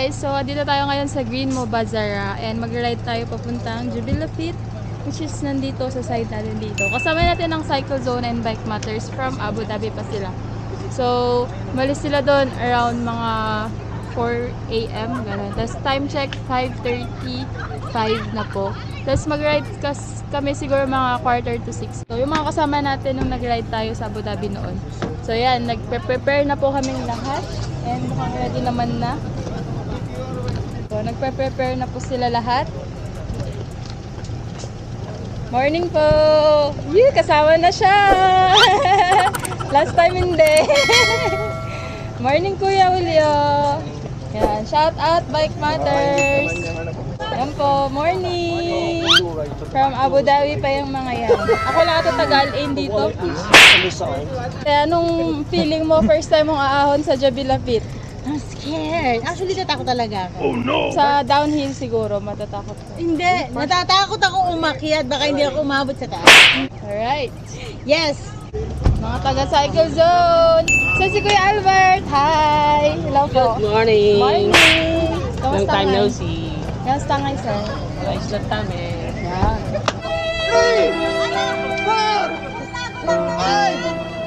guys, so dito tayo ngayon sa Green Mo Bazaar and mag-ride tayo papuntang Jubilafit, which is nandito sa side natin dito. Kasama natin ang Cycle Zone and Bike Matters from Abu Dhabi pa sila. So, malis sila doon around mga 4 AM, gano'n. Tapos time check, 5:35 na po. Tapos mag-ride kami siguro mga 5:45. So, yung mga kasama natin nung nag-ride tayo sa Abu Dhabi noon. So, yan, nagpe-prepare na po kami lahat. And mukhang ready naman na. So, nagpe-prepare na po sila lahat. Morning po! Yee, kasama na siya! Last time hindi. Morning Kuya Julio! Yan, shout out Bike Matters! Yan po, morning! From Abu Dhabi pa yung mga yan. Ako lang ito tagal-in dito. Kaya anong feeling mo first time mong aahon sa Jubilafit? I'm scared. Actually, natatakot talaga ako. Oh no! Sa downhill siguro, matatakot ka. Hindi. Natatakot ako umakyat. Baka hindi ako umabot sa taas. Alright. Yes! Mga taga-Cycle Zone! So si Kuya Albert, hi! Hello po. Good morning! Morning! Long Kamusta time nga? no see. Kamusta nga, sir? Ayos lang kami. Yan.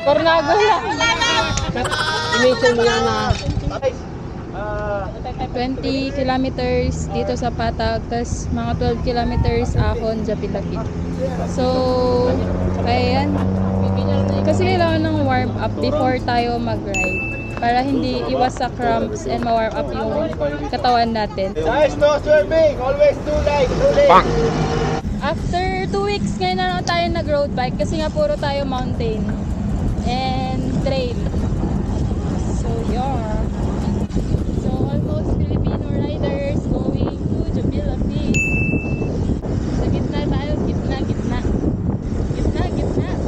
Tornado lang. I-mention mo yan na 20 kilometers dito sa Patag, tas mga 12 kilometers ahon Jubilafit. So, ayan. Kasi kailangan ng warm up before tayo mag-ride para hindi iwas sa cramps and ma-warm up yung katawan natin. Guys, no swimming! Always do like, After 2 weeks, ngayon na lang tayo nag-road bike kasi nga puro tayo mountain and trail. So, yeah. So, almost Filipino riders going to Jubilafit. Sa gitna tayo, gitna. Gitna.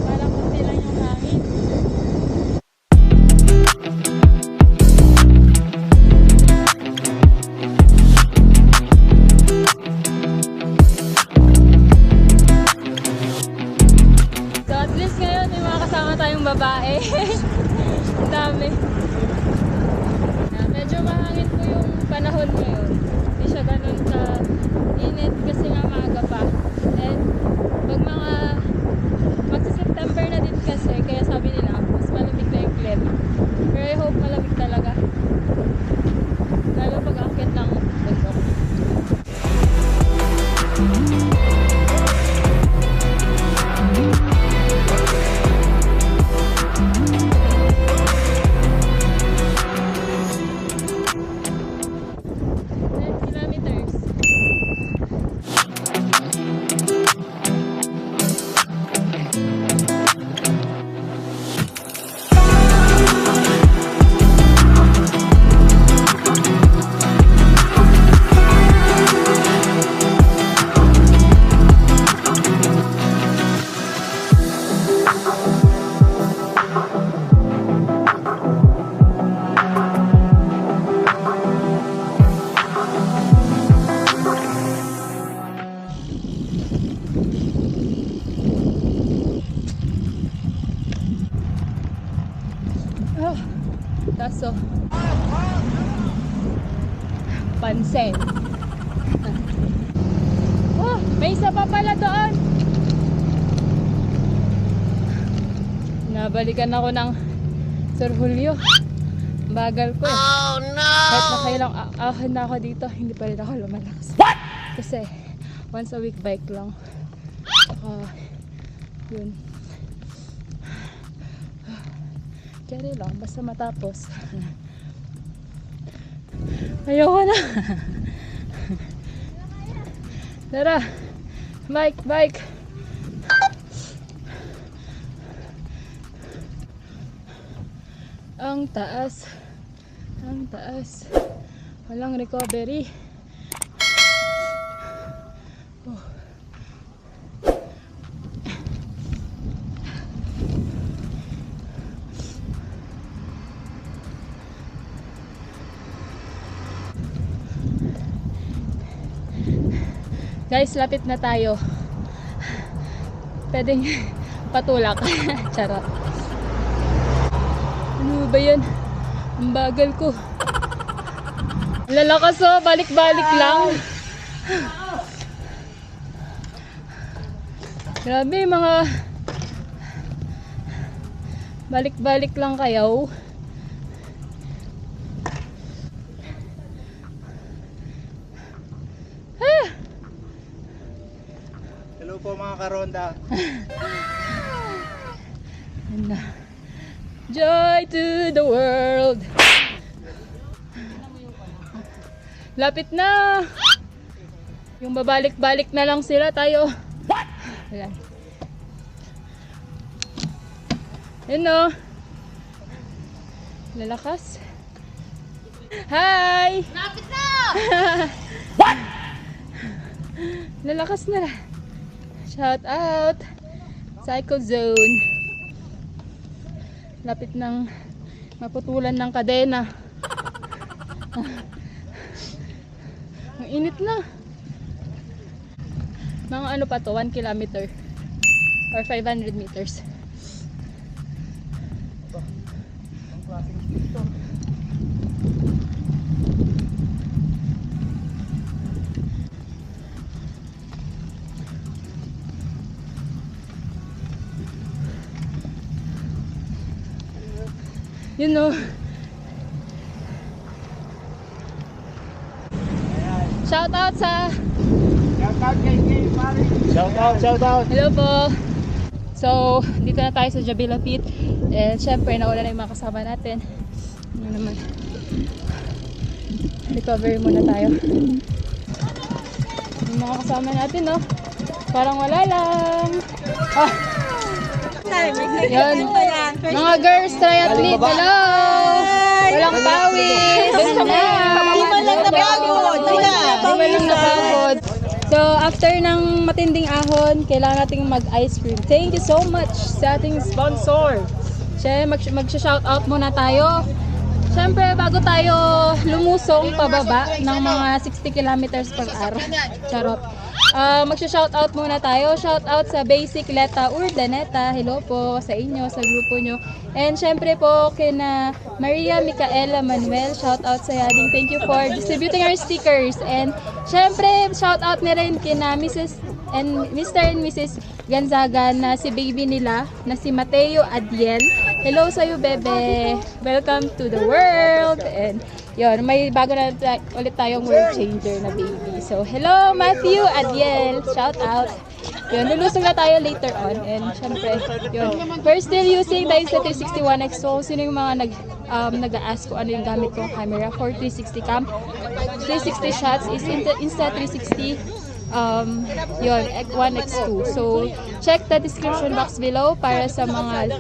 Parang konti lang yung hangin. So, at least ngayon may mga kasama tayong babae. Ang dami. Medyo mahangin po yung panahon ngayon. Hindi siya ganun ka init kasi nga maaga pa. And pag mga magsa-September na din kasi, kaya sabi nila mas malamig na yung klima. Pero I hope malamig talaga. Lalo pag akit ng bundok. Kilometers. Oh, taso. Pansin. Oh, may isa pa pala doon. Nabalikan ako ng Sir Julio. Bagal ko eh. Oh no! Kahit nakailang ahon na ako dito, hindi pa rin ako lumalakas. What? Kasi once a week bike lang. Yun. Carry lang, basta matapos. Ayoko na. Tara. Bike. Ang taas. Walang recovery. Oh. Guys, lapit na tayo. Pwedeng patulak. Charot. Ano ba yan? Ang bagal ko. Lalakas oh, balik-balik lang. Grabe mga balik-balik lang kayo. Ah! Hello po mga karonda. And, joy to the world. Lapit na. Yung babalik-balik na lang sila tayo. Ayan. Yun no. Lalakas. Hi! Lapit na! Lalakas na. Shout out. Cycle Zone. Lapit ng maputulan ng kadena. Ang init na. Mga ano pa to, 1 kilometer or 500 meters. You know. Shout out sa Shout out kay Paris. Shout out. hello po. So, dito na tayo sa Jabila Pit. And syempre, nawala na yung mga kasama natin. Ano naman. Recover muna tayo. Yung mga kasama natin, no? Parang wala lang. Ah, yan. Mga girls, triathlete. Hello! Walang pawis. Doon sa mga. Di man lang napagod. Di man lang napagod. So, after ng matinding ahon, kailangan nating mag-ice cream. Thank you so much sa ating sponsor. Siyempre, mag-shoutout muna tayo. Siyempre, bago tayo lumusong pababa ng mga 60 kilometers per hour. Charot. Mag-shoutout muna tayo. Shoutout sa Basic Leta Urdaneta. Hello po sa inyo, sa grupo nyo. And syempre po kina Maria Micaela Manuel. Shoutout sa yading. Thank you for distributing our stickers. And syempre, shoutout na rin kina Mrs. and Mr. and Mrs. Gonzaga na si baby nila na si Mateo Adiel. Hello sa'yo, bebe. Welcome to the world. And yun, may bago na ulit tayong world changer na baby. So, hello, Matthew Adiel. Shout out. Yun, lulusong na tayo later on. And syempre, yun. We're still using the Insta360 So, sino yung mga nag-ask ko ano yung gamit kong camera for 360 cam? 360 shots is Insta360. Yun, X1, X2. So, check the description box below para sa mga,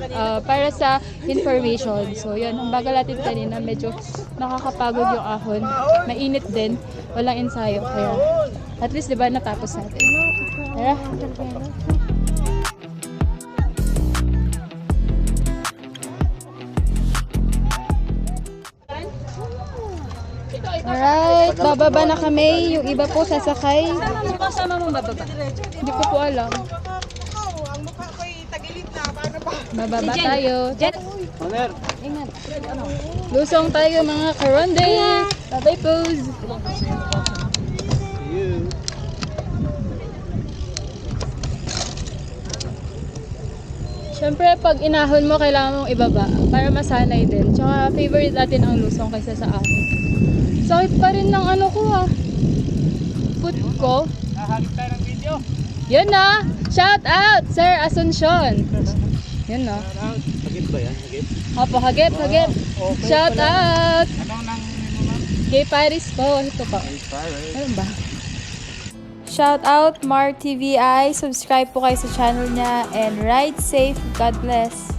para sa information. So, yun, ang bagal natin kanina, medyo nakakapagod yung ahon. Mainit din, walang ensayo. Kaya, at least, di ba, natapos natin. Tara. Alright, bababa na kami. Yung iba po sasakay. Kasama mo bababa? Hindi ko po alam. Ang mukha ko'y tagilid na. Paano ba? Bababa tayo. Honor. Ingat. Lusong tayo mga karonde. Bye-bye pose. You. Siyempre, pag inahon mo, kailangan mong ibaba para masanay din. Tsaka, favorite natin ang lusong kaysa sa ahon. Sakit pa rin ng ano ko foot ko. Nahagip tayo ng video. Yun na! Shout out, Sir Asuncion. Yun na. Hagip ba yan? Hagip? Opo, hagip. Shout out! Anong nang ma'am? Kay Paris po. Ito po. Ano ba? Shout out Mar TVI. Subscribe po kayo sa channel niya. And ride safe. God bless.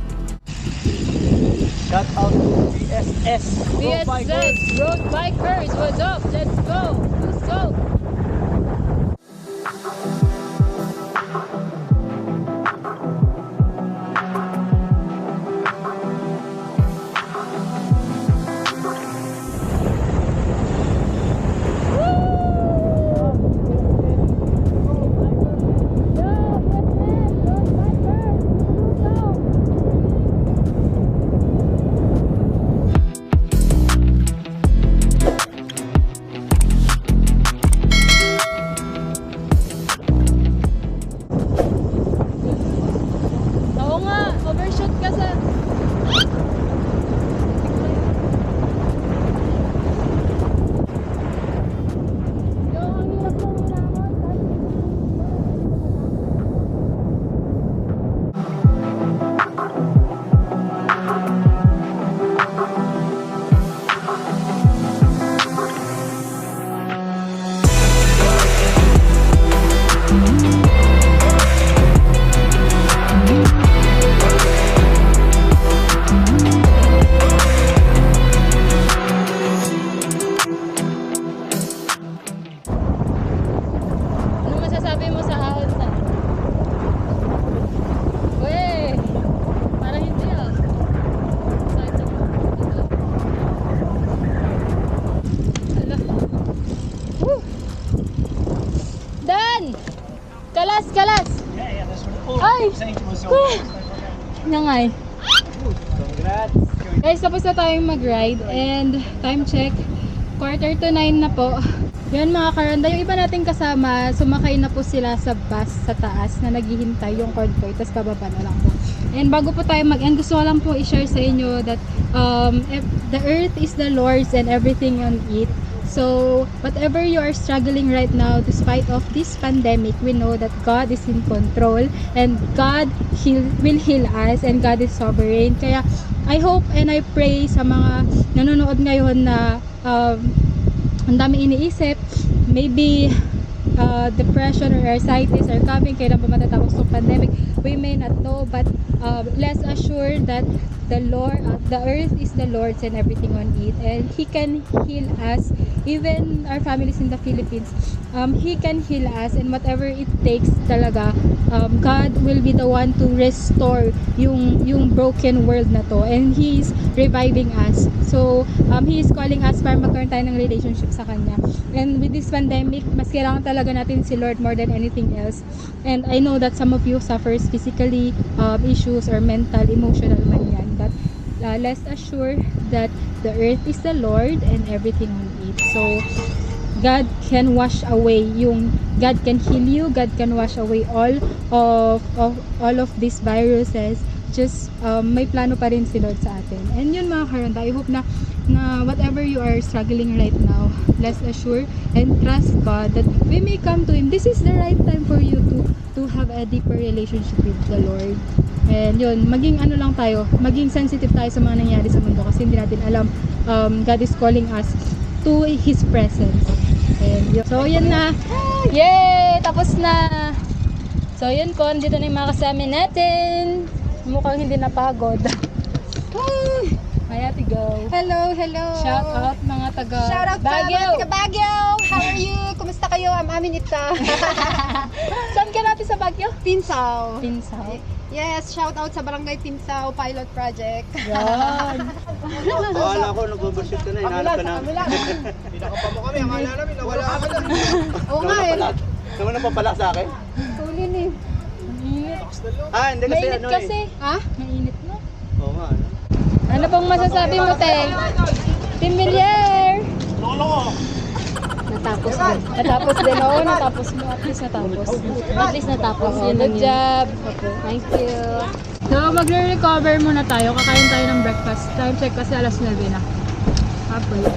Shout out BSS. BSS Road Bikers. What's up? Let's go. Let's go. na nga eh. Congrats. Guys, tapos na tayong mag-ride and time check, 8:45 na po. Yan mga karanda, yung iba nating kasama, sumakay na po sila sa bus sa taas na naghihintay yung convoy, tapos bababa na lang po. And bago po tayo mag-end, gusto ko lang po i-share sa inyo that the earth is the Lord's and everything on it. So, whatever you are struggling right now, despite of this pandemic, we know that God is in control and God will heal us and God is sovereign. Kaya, I hope and I pray sa mga nanonood ngayon na ang dami iniisip, maybe depression or anxieties are coming, kailan ba matatapos itong pandemic, we may not know, but let's assure that the Lord, the earth is the Lord's and everything on it, and He can heal us, even our families in the Philippines. He can heal us, and whatever it takes talaga, God will be the one to restore yung broken world na to, and He is reviving us. So He is calling us para magkaroon tayo ng relationship sa Kanya. And with this pandemic, mas kailangan talaga natin si Lord more than anything else. And I know that some of you suffers physically issues or mental, emotional man yan. But let's assure that the earth is the Lord and everything on it. So God can wash away God can heal you, God can wash away all of these viruses. Just may plano pa rin si Lord sa atin. And yun mga karanda, I hope na whatever you are struggling right now, let's assure and trust God that we may come to Him. This is the right time for you to have a deeper relationship with the Lord. And yun, maging ano lang tayo, maging sensitive tayo sa mga nangyari sa mundo kasi hindi natin alam, God is calling us to His presence. And yun. So yun na, yay! Tapos na! So yun po, dito na yung mga kasama natin. Mukhang hindi napagod. May ate go. Hello, hello. Shout out mga taga Shout out Baguio. sa mga taga Baguio. How are you? Kumusta kayo? I'm Aminita. Saan ka natin sa Baguio? Pinsaw. Pinsaw. Yes, shout out sa Barangay Pinsaw Pilot Project. Yan. Akala ko nag-overshoot ka na, hinahanap ka namin. Pinakapa mo kami, akala namin nawala ka na. Oo nga eh. Naman na papalak sa akin? Tulin eh. Mainit. Ah, hindi kasi Mainit ano kasi. Ha? Mainit no? Oo nga, ano? Ano pong masasabi mo, te? Team Villar! Natapos na. Natapos din. Oo, natapos mo. At least natapos. At least natapos. Oo, good job. Thank you. So, magre-recover muna tayo. Kakain tayo ng breakfast. Time check kasi alas 9 na. Apple.